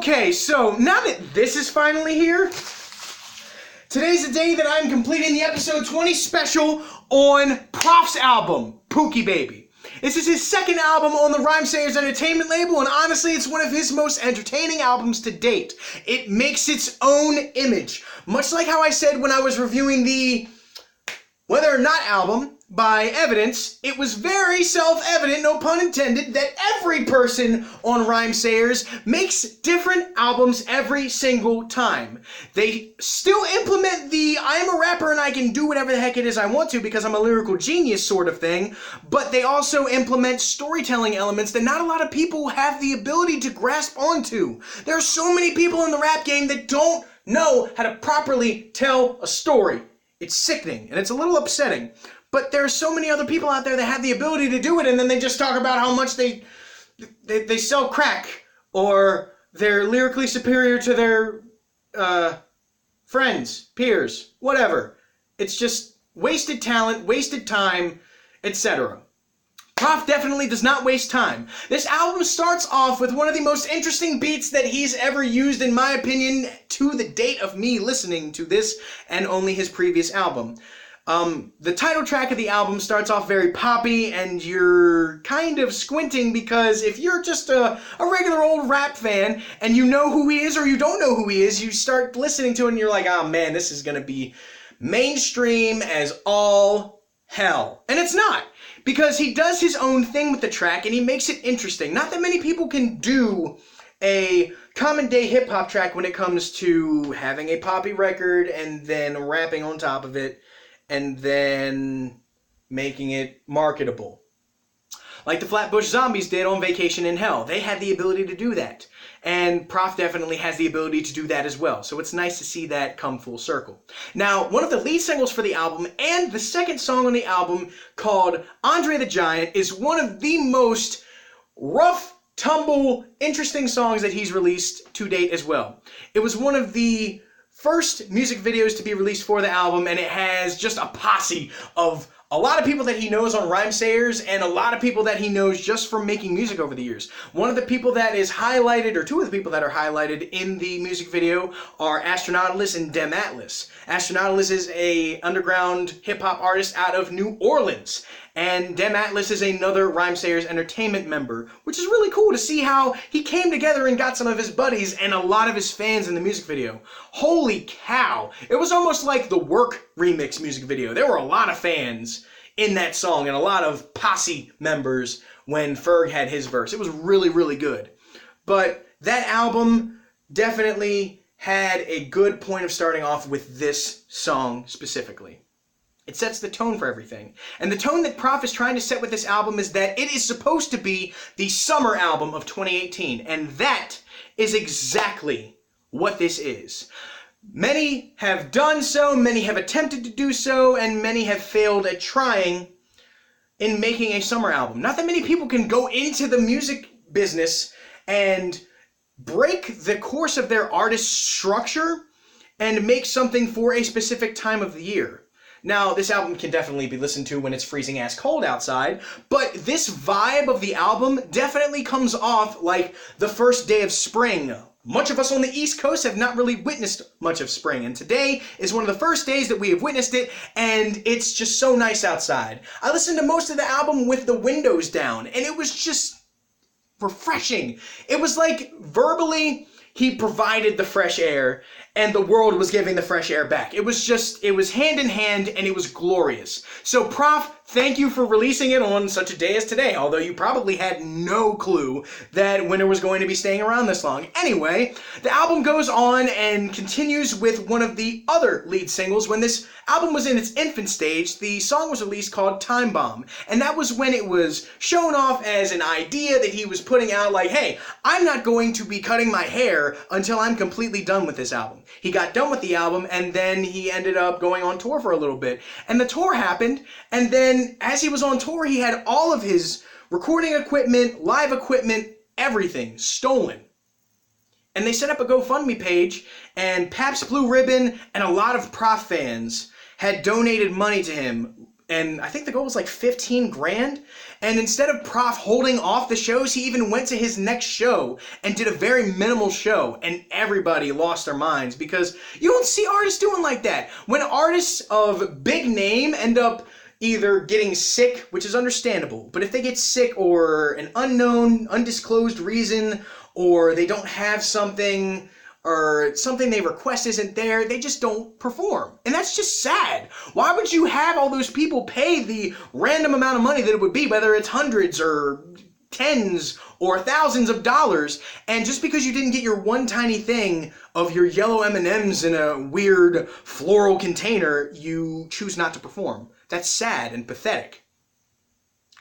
Okay, so now that this is finally here, today's the day that I'm completing the episode 20 special on Prof's album, Pookie Baby. This is his second album on the Rhymesayers Entertainment label, and honestly, it's one of his most entertaining albums to date. It makes its own image. Much like how I said when I was reviewing the Whether or Not album by Evidence, it was very self-evident, no pun intended, that every person on Rhymesayers makes different albums every single time. They still implement the I am a rapper and I can do whatever the heck it is I want to because I'm a lyrical genius sort of thing, but they also implement storytelling elements that not a lot of people have the ability to grasp onto. There are so many people in the rap game that don't know how to properly tell a story. It's sickening and it's a little upsetting. But there are so many other people out there that have the ability to do it, and then they just talk about how much they sell crack, or they're lyrically superior to their friends, peers, whatever. It's just wasted talent, wasted time, etc. Prof definitely does not waste time. This album starts off with one of the most interesting beats that he's ever used, in my opinion, to the date of me listening to this and only his previous album. The title track of the album starts off very poppy, and you're kind of squinting because if you're just a regular old rap fan and you know who he is or you don't know who he is, you start listening to it and you're like, oh man, this is gonna be mainstream as all hell. And it's not, because he does his own thing with the track and he makes it interesting. Not that many people can do a common day hip hop track when it comes to having a poppy record and then rapping on top of it, and then making it marketable. Like the Flatbush Zombies did on Vacation in Hell. They had the ability to do that. And Prof definitely has the ability to do that as well. So it's nice to see that come full circle. Now, one of the lead singles for the album and the second song on the album, called Andre the Giant, is one of the most rough, tumble, interesting songs that he's released to date as well. It was one of the first music videos to be released for the album, and it has just a posse of a lot of people that he knows on Rhymesayers and a lot of people that he knows just from making music over the years. One of the people that is highlighted, or two of the people that are highlighted in the music video, are Astronautilus and Dem Atlas. Astronautilus is a underground hip-hop artist out of New Orleans, and Dem Atlas is another Rhymesayers Entertainment member, which is really cool to see how he came together and got some of his buddies and a lot of his fans in the music video. Holy cow! It was almost like the Work remix music video. There were a lot of fans in that song and a lot of posse members when Ferg had his verse. It was really, really good. But that album definitely had a good point of starting off with this song specifically. It sets the tone for everything. And the tone that Prof is trying to set with this album is that it is supposed to be the summer album of 2018. And that is exactly what this is. Many have done so, many have attempted to do so, and many have failed at trying in making a summer album. Not that many people can go into the music business and break the course of their artist's structure and make something for a specific time of the year. Now, this album can definitely be listened to when it's freezing ass cold outside, but this vibe of the album definitely comes off like the first day of spring. Much of us on the East Coast have not really witnessed much of spring, and today is one of the first days that we have witnessed it, and it's just so nice outside. I listened to most of the album with the windows down, and it was just refreshing. It was like verbally he provided the fresh air, and the world was giving the fresh air back. It was hand in hand, and it was glorious. So Prof, thank you for releasing it on such a day as today, although you probably had no clue that winter was going to be staying around this long. Anyway, the album goes on and continues with one of the other lead singles. When this album was in its infant stage, the song was released called Time Bomb, and that was when it was shown off as an idea that he was putting out, like, hey, I'm not going to be cutting my hair until I'm completely done with this album. He got done with the album, and then he ended up going on tour for a little bit. And the tour happened, and then as he was on tour, he had all of his recording equipment, live equipment, everything stolen. And they set up a GoFundMe page, and Pabst Blue Ribbon and a lot of Prof fans had donated money to him and I think the goal was like 15 grand. And instead of Prof holding off the shows, he even went to his next show and did a very minimal show, and everybody lost their minds because you don't see artists doing like that. When artists of big name end up either getting sick, which is understandable, but if they get sick or an unknown, undisclosed reason, or they don't have something, or something they request isn't there, they just don't perform. And that's just sad. Why would you have all those people pay the random amount of money that it would be, whether it's hundreds or tens or thousands of dollars, and just because you didn't get your one tiny thing of your yellow M&Ms in a weird floral container, you choose not to perform? That's sad and pathetic.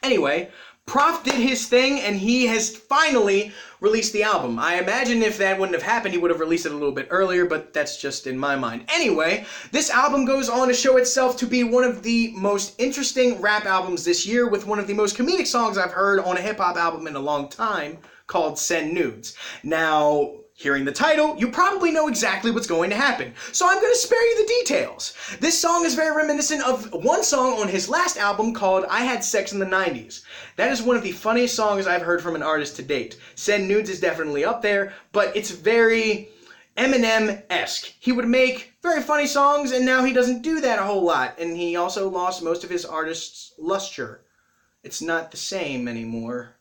Anyway, Prof did his thing, and he has finally released the album. I imagine if that wouldn't have happened, he would have released it a little bit earlier, but that's just in my mind. Anyway, this album goes on to show itself to be one of the most interesting rap albums this year, with one of the most comedic songs I've heard on a hip-hop album in a long time, called Send Nudes. Now, hearing the title, you probably know exactly what's going to happen, so I'm going to spare you the details. This song is very reminiscent of one song on his last album called I Had Sex in the 90s. That is one of the funniest songs I've heard from an artist to date. Send Nudes is definitely up there, but it's very Eminem-esque. He would make very funny songs, and now he doesn't do that a whole lot, and he also lost most of his artist's luster. It's not the same anymore.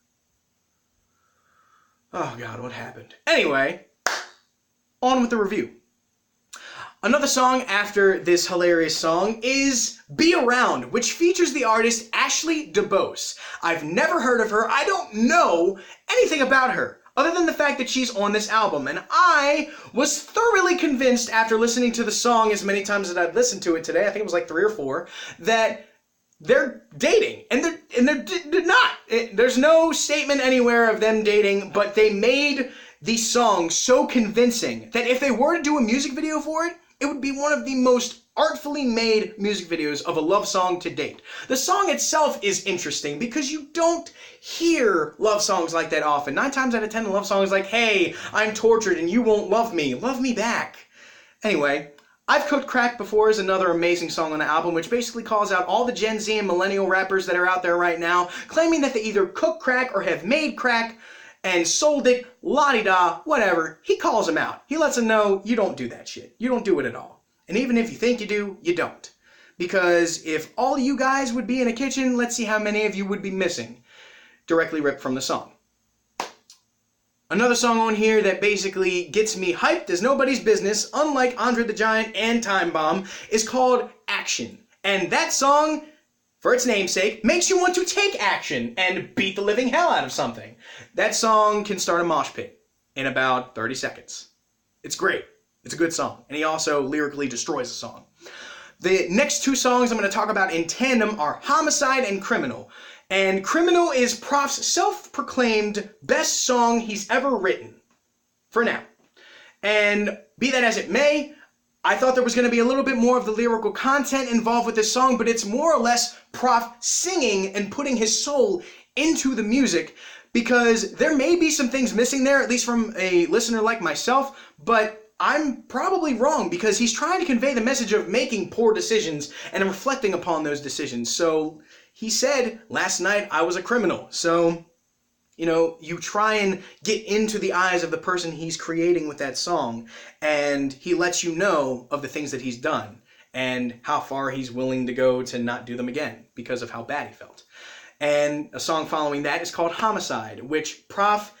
Oh God, what happened? Anyway, on with the review. Another song after this hilarious song is Be Around, which features the artist Ashley DeBose. I've never heard of her. I don't know anything about her, other than the fact that she's on this album. And I was thoroughly convinced after listening to the song as many times as I've listened to it today, I think it was like 3 or 4, that they're dating, and they're not. There's no statement anywhere of them dating, but they made the song so convincing that if they were to do a music video for it, it would be one of the most artfully made music videos of a love song to date. The song itself is interesting because you don't hear love songs like that often. 9 times out of 10, the love song is like, hey, I'm tortured and you won't love me back. Anyway, I've Cooked Crack Before is another amazing song on the album, which basically calls out all the Gen Z and millennial rappers that are out there right now, claiming that they either cook crack or have made crack and sold it, la-di-da, whatever. He calls them out. He lets them know, you don't do that shit. You don't do it at all. And even if you think you do, you don't. Because if all you guys would be in a kitchen, let's see how many of you would be missing. Directly ripped from the song. Another song on here that basically gets me hyped as nobody's business, unlike Andre the Giant and Time Bomb, is called Action. And that song, for its namesake, makes you want to take action and beat the living hell out of something. That song can start a mosh pit in about 30 seconds. It's great. It's a good song. And he also lyrically destroys the song. The next 2 songs I'm going to talk about in tandem are Homicide and Criminal. And Criminal is Prof's self-proclaimed best song he's ever written. For now. And be that as it may, I thought there was going to be a little bit more of the lyrical content involved with this song, but it's more or less Prof singing and putting his soul into the music, because there may be some things missing there, at least from a listener like myself, but I'm probably wrong, because he's trying to convey the message of making poor decisions and reflecting upon those decisions. So he said, last night I was a criminal. So, you know, you try and get into the eyes of the person he's creating with that song, and he lets you know of the things that he's done and how far he's willing to go to not do them again because of how bad he felt. And a song following that is called Homicide, which Prof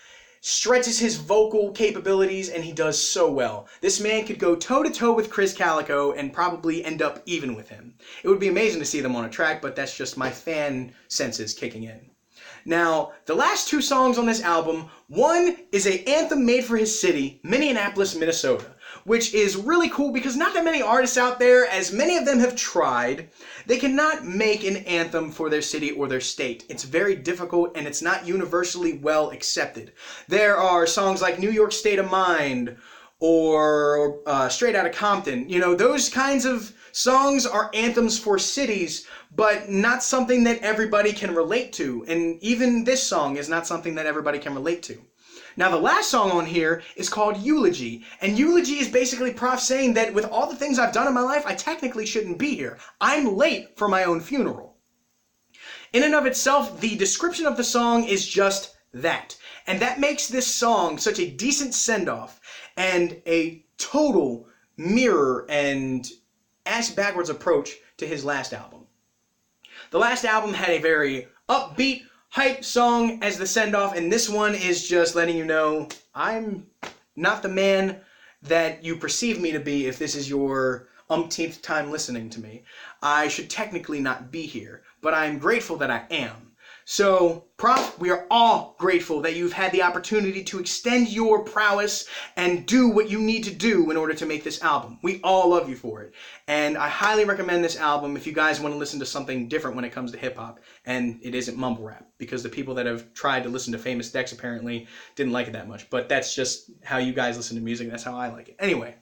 stretches his vocal capabilities, and he does so well. This man could go toe-to-toe with Chris Calico and probably end up even with him. It would be amazing to see them on a track, but that's just my fan senses kicking in. Now, the last 2 songs on this album, one is an anthem made for his city, Minneapolis, Minnesota, which is really cool because not that many artists out there, as many of them have tried, they cannot make an anthem for their city or their state. It's very difficult, and it's not universally well accepted. There are songs like New York State of Mind or Straight Outta Compton. You know, those kinds of songs are anthems for cities, but not something that everybody can relate to. And even this song is not something that everybody can relate to. Now, the last song on here is called Eulogy, and Eulogy is basically Prof saying that with all the things I've done in my life, I technically shouldn't be here. I'm late for my own funeral. In and of itself, the description of the song is just that. And that makes this song such a decent send-off and a total mirror and ass-backwards approach to his last album. The last album had a very upbeat, hype song as the send-off, and this one is just letting you know I'm not the man that you perceive me to be if this is your umpteenth time listening to me. I should technically not be here, but I'm grateful that I am. So, Prof, we are all grateful that you've had the opportunity to extend your prowess and do what you need to do in order to make this album. We all love you for it. And I highly recommend this album if you guys want to listen to something different when it comes to hip-hop, and it isn't mumble rap, because the people that have tried to listen to Famous Dex apparently didn't like it that much. But that's just how you guys listen to music. That's how I like it. Anyway.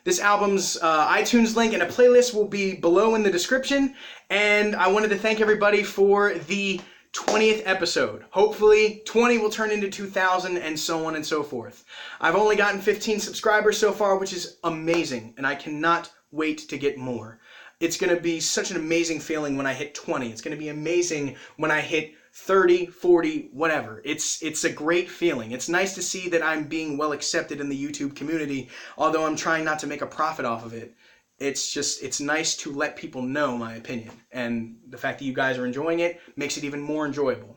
This album's iTunes link and a playlist will be below in the description, and I wanted to thank everybody for the 20th episode. Hopefully 20 will turn into 2,000 and so on and so forth. I've only gotten 15 subscribers so far, which is amazing, and I cannot wait to get more. It's going to be such an amazing feeling when I hit 20. It's going to be amazing when I hit 30, 40, whatever. It's a great feeling. It's nice to see that I'm being well accepted in the YouTube community, although I'm trying not to make a profit off of it. It's nice to let people know my opinion, and the fact that you guys are enjoying it makes it even more enjoyable.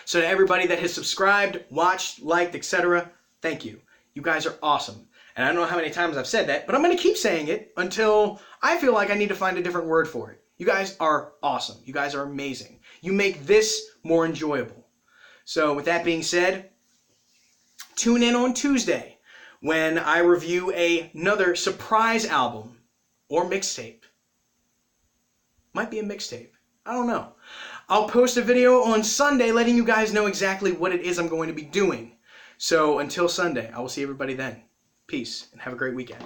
So to everybody that has subscribed, watched, liked, etc., thank you. You guys are awesome. And I don't know how many times I've said that, but I'm going to keep saying it until I feel like I need to find a different word for it. You guys are awesome. You guys are amazing. You make this more enjoyable. So with that being said, tune in on Tuesday when I review another surprise album or mixtape. Might be a mixtape. I don't know. I'll post a video on Sunday letting you guys know exactly what it is I'm going to be doing. So until Sunday, I will see everybody then. Peace and have a great weekend.